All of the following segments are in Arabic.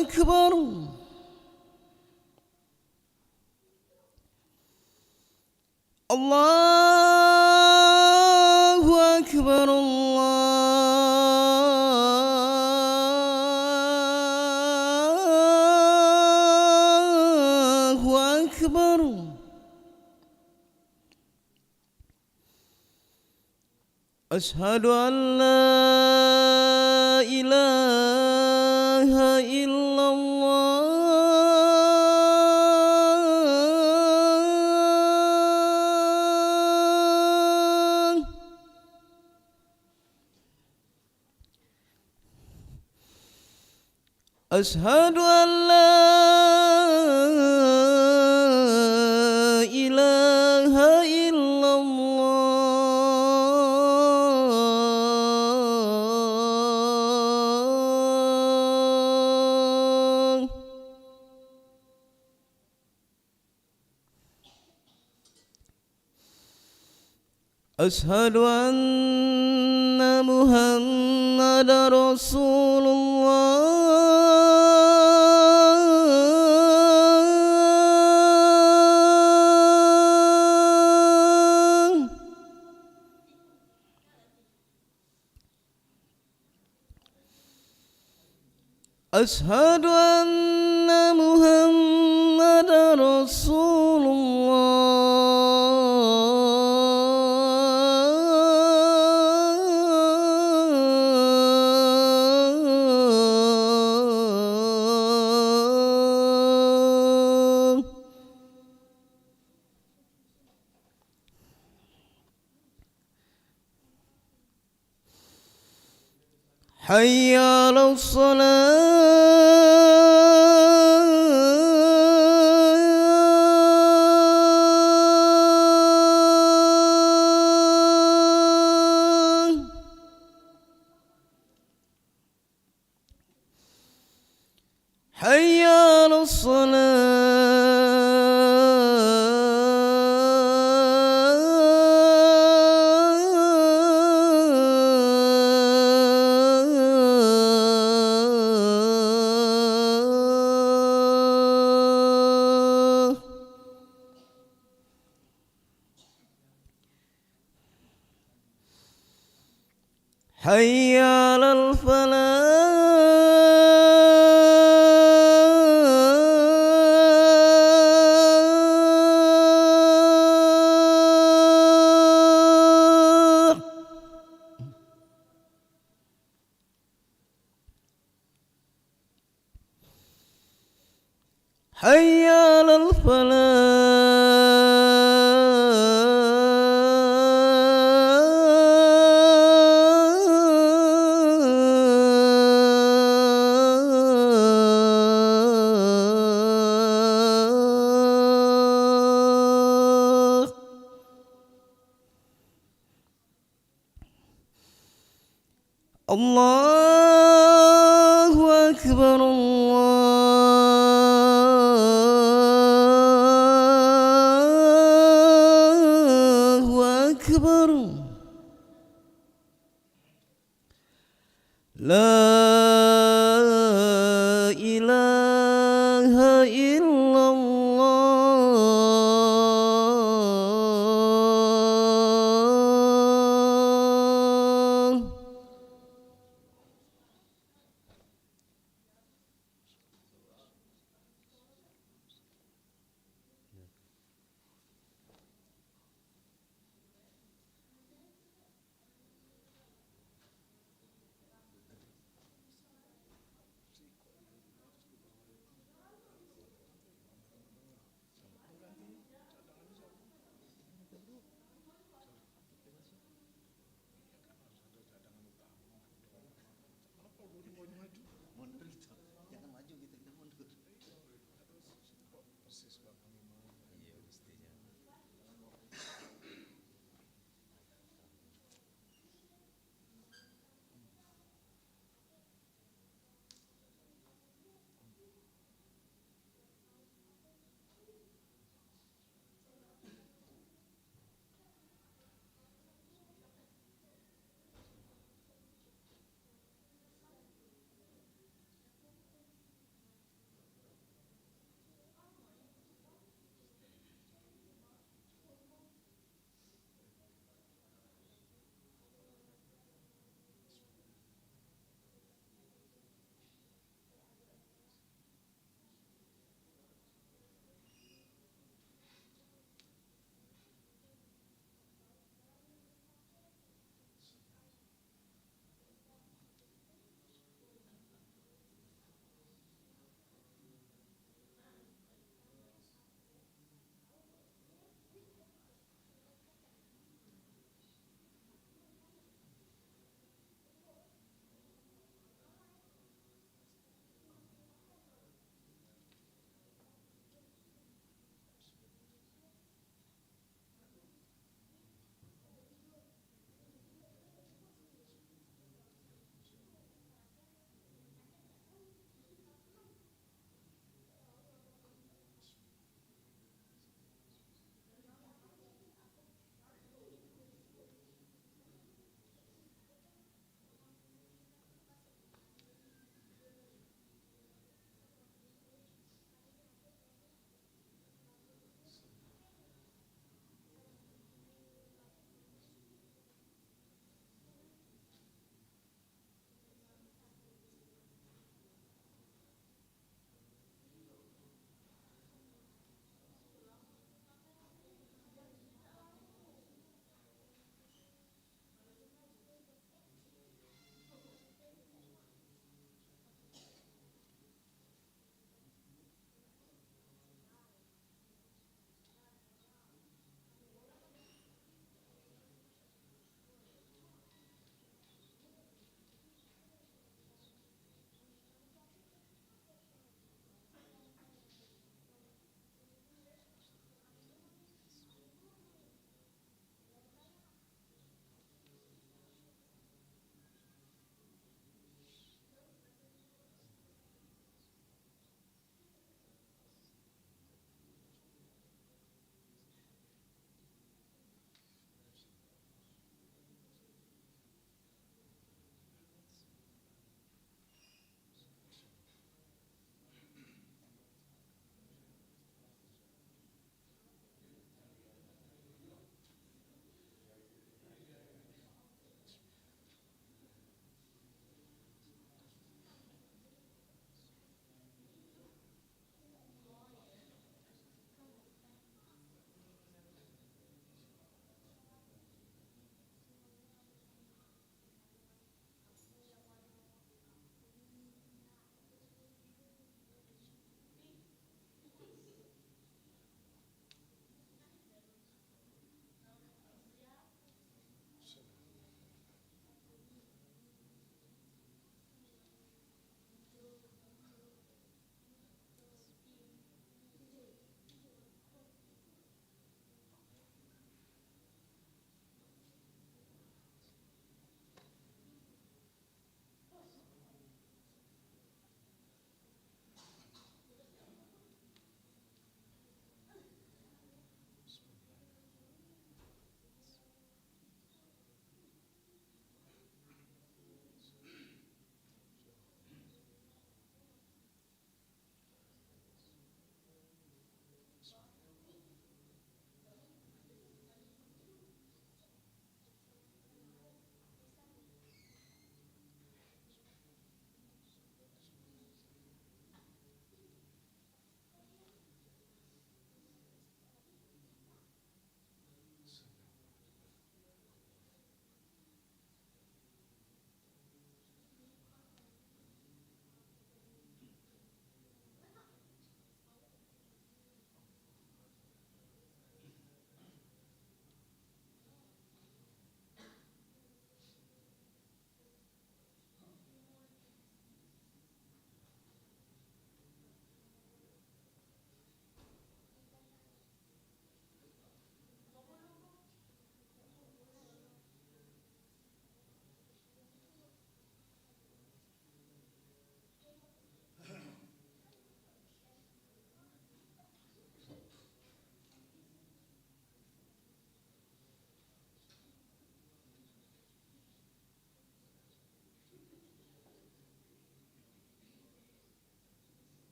أكبر الله أكبر الله أكبر أشهد أن لا إله إلا الله أشهد أن لا إله إلا الله أشهد أن محمدا رسول الله أشهد أن محمدا رسول الله حي على الصلاة حي على الصلاة حي على الفلاح حي على الفلاح الله أكبر الله أكبر لا إله إلا الله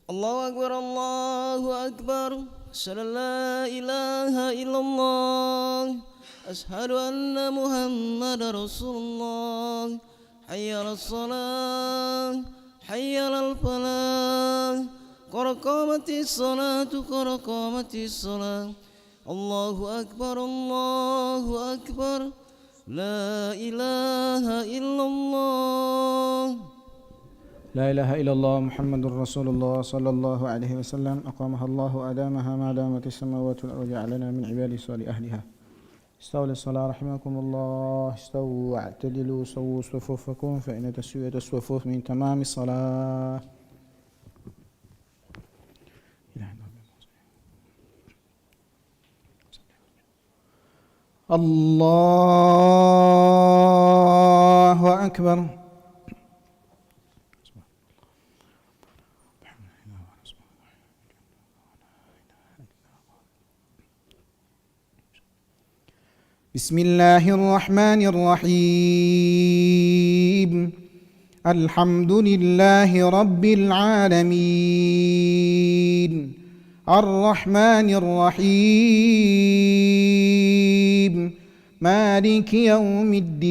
الله أكبر الله أكبر أشهد أن لا إله إلا الله أشهد أن محمد رسول الله حي على الصلاة حي على الفلاح قد قامت الصلاة قد قامت الصلاة الله أكبر الله أكبر لا إله إلا الله لا إله إلا الله محمد رسول الله صلى الله عليه وسلم أقامها الله وأدامها ما دامت السماوات والأرض وجعلنا من عباد صالح أهلها استووا للصلاة رحمكم الله استووا واعتدلوا سووا صفوفكم فإن تسوية الصفوف من تمام الصلاة الله أكبر بسم الله الرحمن الرحيم الحمد لله رب العالمين الرحمن الرحيم مالك يوم الدين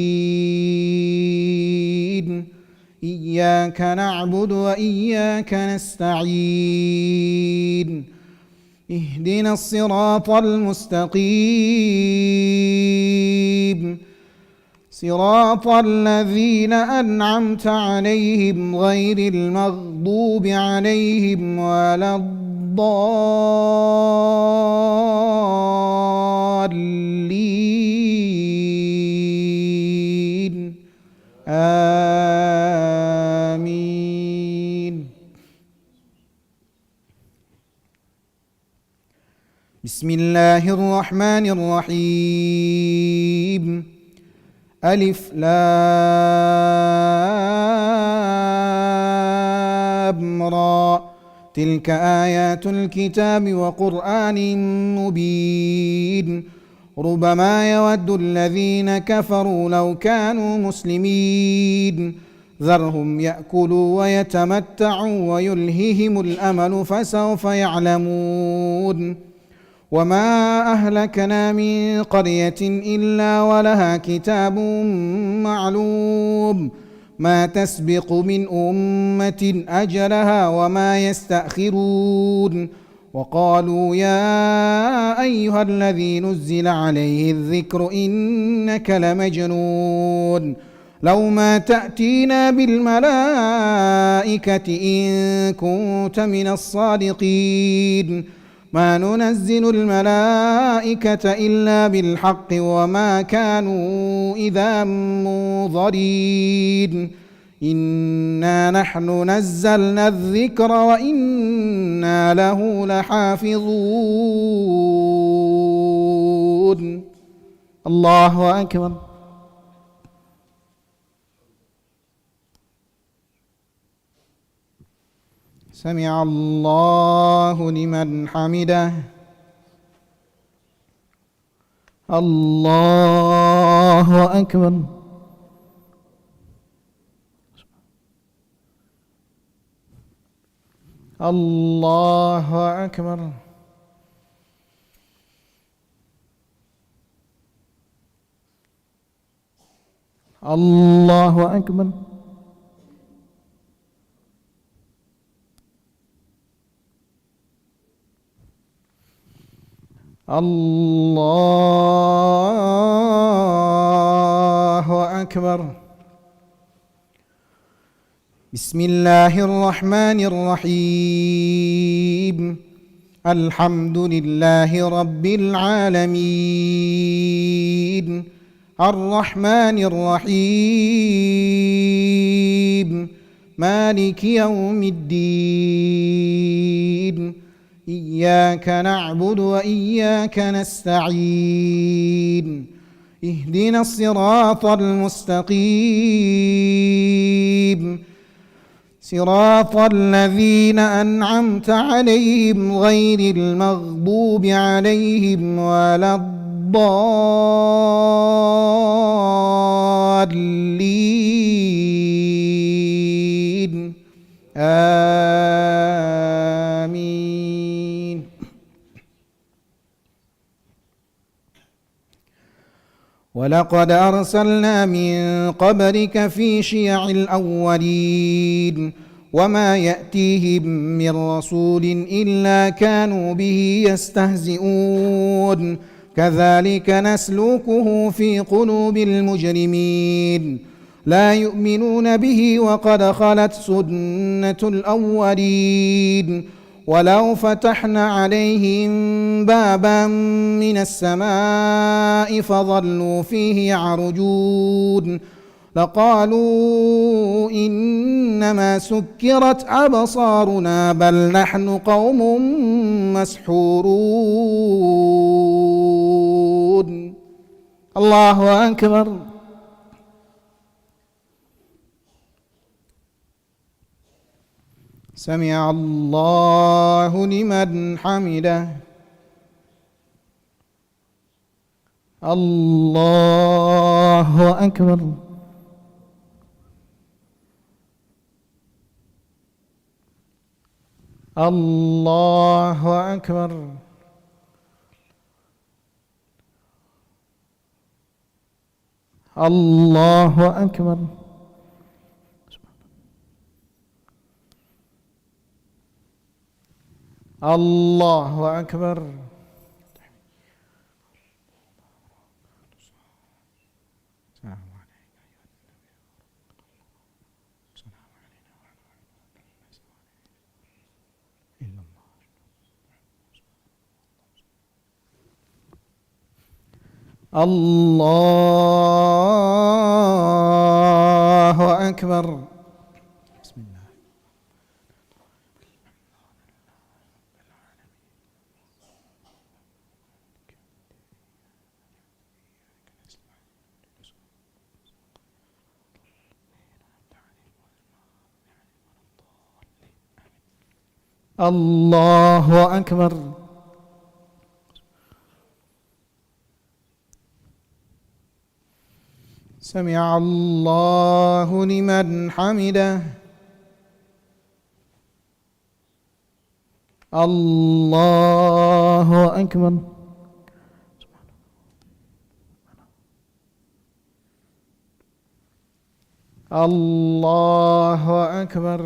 إياك نعبد وإياك نستعين اهدنا الصراط المستقيم صراط الذين أنعمت عليهم غير المغضوب عليهم ولا الضالين آمين بسم الله الرحمن الرحيم ألف لام را تلك آيات الكتاب وقرآن مبين ربما يود الذين كفروا لو كانوا مسلمين ذرهم يأكلوا ويتمتعوا ويلههم الأمل فسوف يعلمون وما أهلكنا من قرية إلا ولها كتاب معلوم ما تسبق من أمة أجلها وما يستأخرون وقالوا يا أيها الذي نزل عليه الذكر إنك لمجنون لو ما تأتينا بالملائكة إن كنت من الصادقين ما ننزل الملائكة إلا بالحق وما كانوا إذا منظرين إنا نحن نزلنا الذكر وإنا له لحافظون الله أكبر سمع الله لمن حمده الله أكبر الله أكبر الله أكبر الله أكبر بسم الله الرحمن الرحيم الحمد لله رب العالمين الرحمن الرحيم مالك يوم الدين إياك نعبد وإياك نستعين اهدنا الصراط المستقيم صراط الذين أنعمت عليهم غير المغضوب عليهم ولا الضالين ولقد أرسلنا من قبلك في شيع الأولين وما يأتيهم من رسول إلا كانوا به يستهزئون كذلك نسلوكه في قلوب المجرمين لا يؤمنون به وقد خلت سنة الأولين ولو فتحنا عليهم بابا من السماء فظلوا فيه يعرجون لقالوا إنما سكرت أبصارنا بل نحن قوم مسحورون. الله أكبر. سمع الله لمن حمده. الله أكبر. الله أكبر. الله أكبر. الله أكبر. الله أكبر. بسم الله. الله أكبر. سمع الله لمن حمده. الله أكبر. الله أكبر.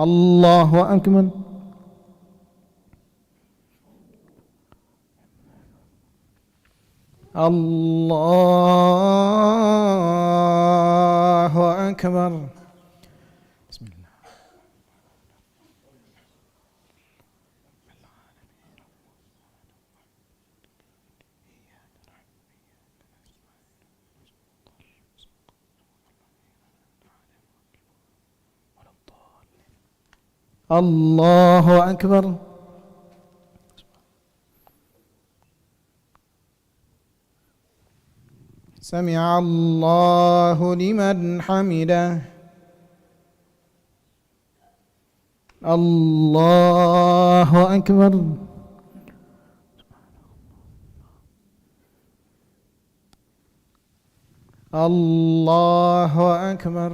الله أكبر. الله أكبر. بسم الله. الله أكبر. سمع الله لمن حمده. الله أكبر. الله أكبر.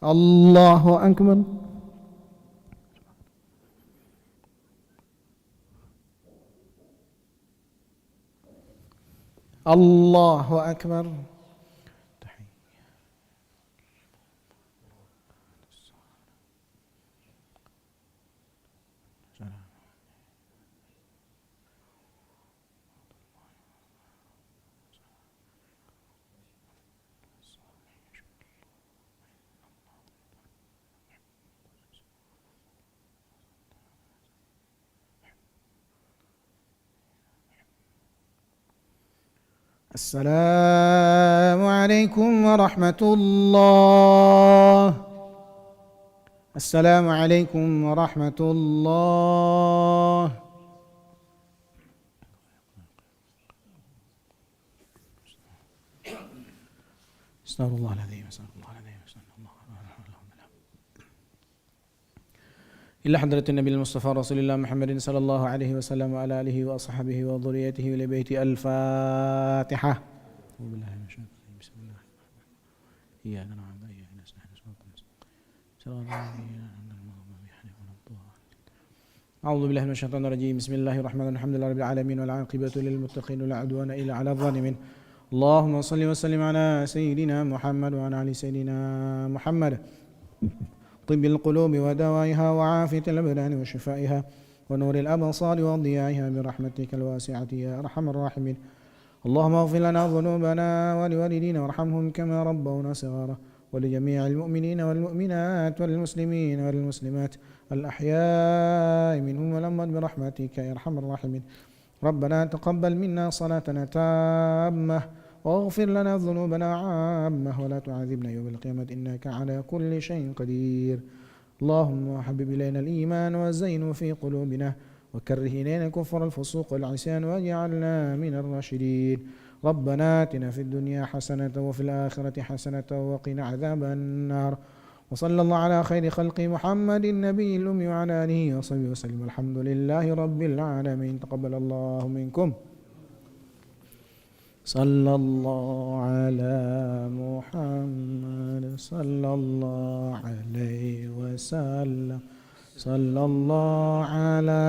الله أكبر. الله أكبر. السلام عليكم ورحمة الله. السلام عليكم ورحمة الله. استغفر الله العظيم. استغفر الله العظيم. استغفر الله. إلا حضرة النبي المصطفى رسول الله محمد صلى الله عليه وسلم وعلى آله وأصحابه وذريته ولبيت. الفاتحة. بسم الله. إياك نعبد وإياك نستعين. أعوذ بالله من الشيطان الرجيم. بسم الله الرحمن الرحيم. الحمد لله رب العالمين والعاقبة للمتقين ولا عدوان إلا على الظالمين. اللهم صل وسلم على سيدنا محمد وعلى آل سيدنا محمد. طب القلوب ودوائها وعافية الأبدان وشفائها ونور الأبصار وضيائها برحمتك الواسعة يا أرحم الراحمين. اللهم اغفر لنا ذنوبنا ولوالدينا وارحمهم كما ربونا صغارا ولجميع المؤمنين والمؤمنات والمسلمين والمسلمات الأحياء منهم والأموات برحمتك يا أرحم الراحمين. ربنا تقبل منا صلاتنا تامة واغفر لنا ذنوبنا عامة ولا تعذبنا يوم القيامة إنك على كل شيء قدير. اللهم حبب إلينا الإيمان وزينه في قلوبنا وكره إلينا الكفر الفسوق والعصيان واجعلنا من الراشدين. ربنا آتنا في الدنيا حسنة وفي الآخرة حسنة وقنا عذاب النار. وصلى الله على خير خلق محمد النبي الأمي وعلى آله وصحبه وسلم. الحمد لله رب العالمين. تقبل الله منكم. صلى الله على محمد صلى الله عليه وسلم. صلى الله على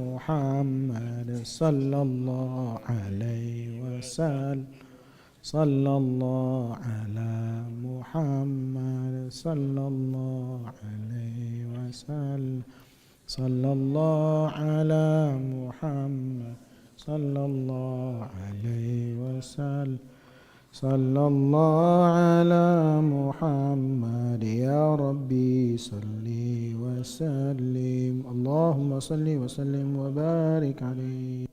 محمد صلى الله عليه وسلم. صلى الله على محمد صلى الله عليه وسلم. صلى الله على محمد صلى الله عليه وسلم. صلى الله على محمد يا ربي صل وسلم. اللهم صل وسلم وبارك عليه.